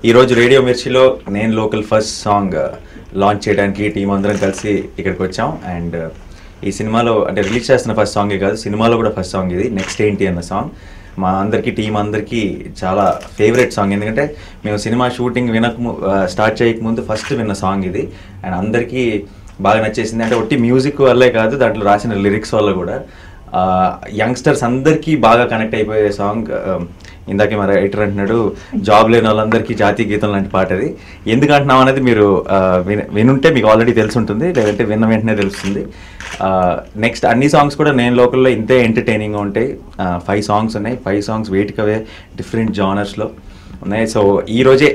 ఈరోజు రేడియో మిర్చిలో నేను లోకల్ ఫస్ట్ సాంగ్ లాంచ్ చేయడానికి టీం అందరం కలిసి ఇక్కడికి వచ్చాం. అండ్ ఈ సినిమాలో అంటే రిలీజ్ చేస్తున్న ఫస్ట్ సాంగే కాదు, సినిమాలో కూడా ఫస్ట్ సాంగ్ ఇది, నెక్స్ట్ ఏంటి అన్న సాంగ్. మా అందరికీ టీం అందరికీ చాలా ఫేవరెట్ సాంగ్. ఎందుకంటే మేము సినిమా షూటింగ్ స్టార్ట్ చేయకముందు ఫస్ట్ విన్న సాంగ్ ఇది. అండ్ అందరికీ బాగా నచ్చేసింది. అంటే ఒట్టి మ్యూజిక్ వల్లే కాదు, దాంట్లో రాసిన లిరిక్స్ వల్ల కూడా యంగ్స్టర్స్ అందరికీ బాగా కనెక్ట్ అయిపోయే సాంగ్. ఇందాకే మరి రైటర్ అంటున్నాడు, జాబ్ లేని వాళ్ళందరికీ జాతీయ గీతం లాంటి పాట అది. ఎందుకు అంటున్నాం అనేది మీరు వినుంటే మీకు ఆల్రెడీ తెలుసుంటుంది, లేదంటే విన్న వెంటనే తెలుస్తుంది. నెక్స్ట్ అన్ని సాంగ్స్ కూడా నేను లోకల్లో ఇంతే ఎంటర్టైనింగ్గా ఉంటాయి. 5 సాంగ్స్ ఉన్నాయి. 5 సాంగ్స్ వేటికవే డిఫరెంట్ జానర్స్లో ఉన్నాయి. సో ఈరోజే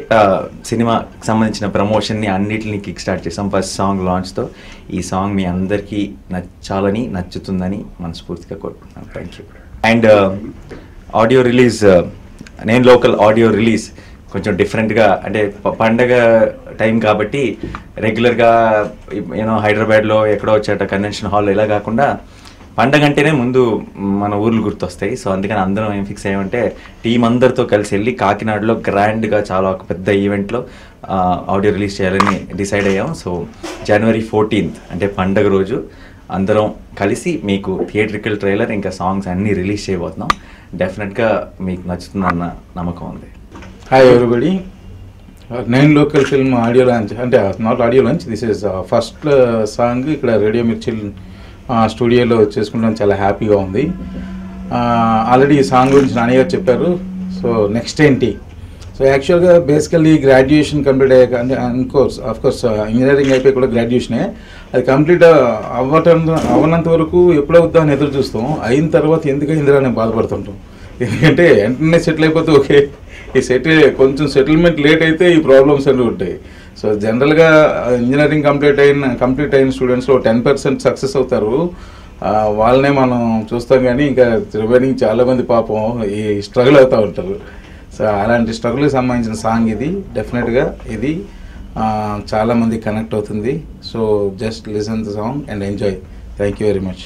సినిమాకి సంబంధించిన ప్రమోషన్ని అన్నిటిని కిక్ స్టార్ట్ చేసాం ఫస్ట్ సాంగ్ లాంచ్తో. ఈ సాంగ్ మీ అందరికీ నచ్చాలని, నచ్చుతుందని మనస్ఫూర్తిగా కోరుకుంటున్నాను. Thank you. And audio release, నేను లోకల్ ఆడియో రిలీజ్ కొంచెం డిఫరెంట్గా, అంటే పండగ టైం కాబట్టి రెగ్యులర్గా హైదరాబాద్లో ఎక్కడో వచ్చేట కన్వెన్షన్ హాల్లో ఇలా కాకుండా పండగ అంటేనే ముందు మన ఊర్లు గుర్తొస్తాయి. సో అందుకని అందరం ఏం ఫిక్స్ అయ్యామంటే టీం అందరితో కలిసి వెళ్ళి కాకినాడలో గ్రాండ్గా చాలా ఒక పెద్ద ఈవెంట్లో ఆడియో రిలీజ్ చేయాలని డిసైడ్ అయ్యాం. సో January 14th అంటే పండగ రోజు అందరం కలిసి మీకు థియేట్రికల్ ట్రైలర్ ఇంకా సాంగ్స్ అన్నీ రిలీజ్ చేయబోతున్నాం. డెఫినెట్గా మీకు నచ్చుతుందన్న నమ్మకం ఉంది. హాయ్ ఎవ్రీబడి, నేను లోకల్ ఫిల్మ్ ఆడియో లాంచ్, అంటే not audio launch, this is first song ఇక్కడ రేడియో మిర్చి స్టూడియోలో చేసుకుంటాం. చాలా హ్యాపీగా ఉంది. ఆల్రెడీ ఈ సాంగ్ గురించి నాని గారు చెప్పారు. సో నెక్స్ట్ ఏంటి, సో యాక్చువల్గా బేసికల్లీ గ్రాడ్యుయేషన్ కంప్లీట్ అయ్యాక, అంటే అఫ్కోర్స్ ఇంజనీరింగ్ అయిపోయి కూడా గ్రాడ్యుయేషనే, అది కంప్లీట్ అవ్వనంత వరకు ఎప్పుడవుద్దా అని ఎదురు చూస్తాం. అయిన తర్వాత ఎందుకైందిరా అని బాధపడుతుంటాం. ఎందుకంటే వెంటనే సెటిల్ అయిపోతే ఓకే, ఈ కొంచెం సెటిల్మెంట్ లేట్ అయితే ఈ ప్రాబ్లమ్స్ అన్నీ ఉంటాయి. సో జనరల్గా ఇంజనీరింగ్ కంప్లీట్ అయిన స్టూడెంట్స్లో 10% సక్సెస్ అవుతారు. వాళ్ళనే మనం చూస్తాం, కానీ ఇంకా రిమైనింగ్ చాలామంది పాపం ఈ స్ట్రగుల్ అవుతూ ఉంటారు. సో అలాంటి స్ట్రగుల్కి సంబంధించిన సాంగ్ ఇది. డెఫినెట్గా ఇది చాలామంది కనెక్ట్ అవుతుంది. So just listen the song and enjoy. Thank you very much.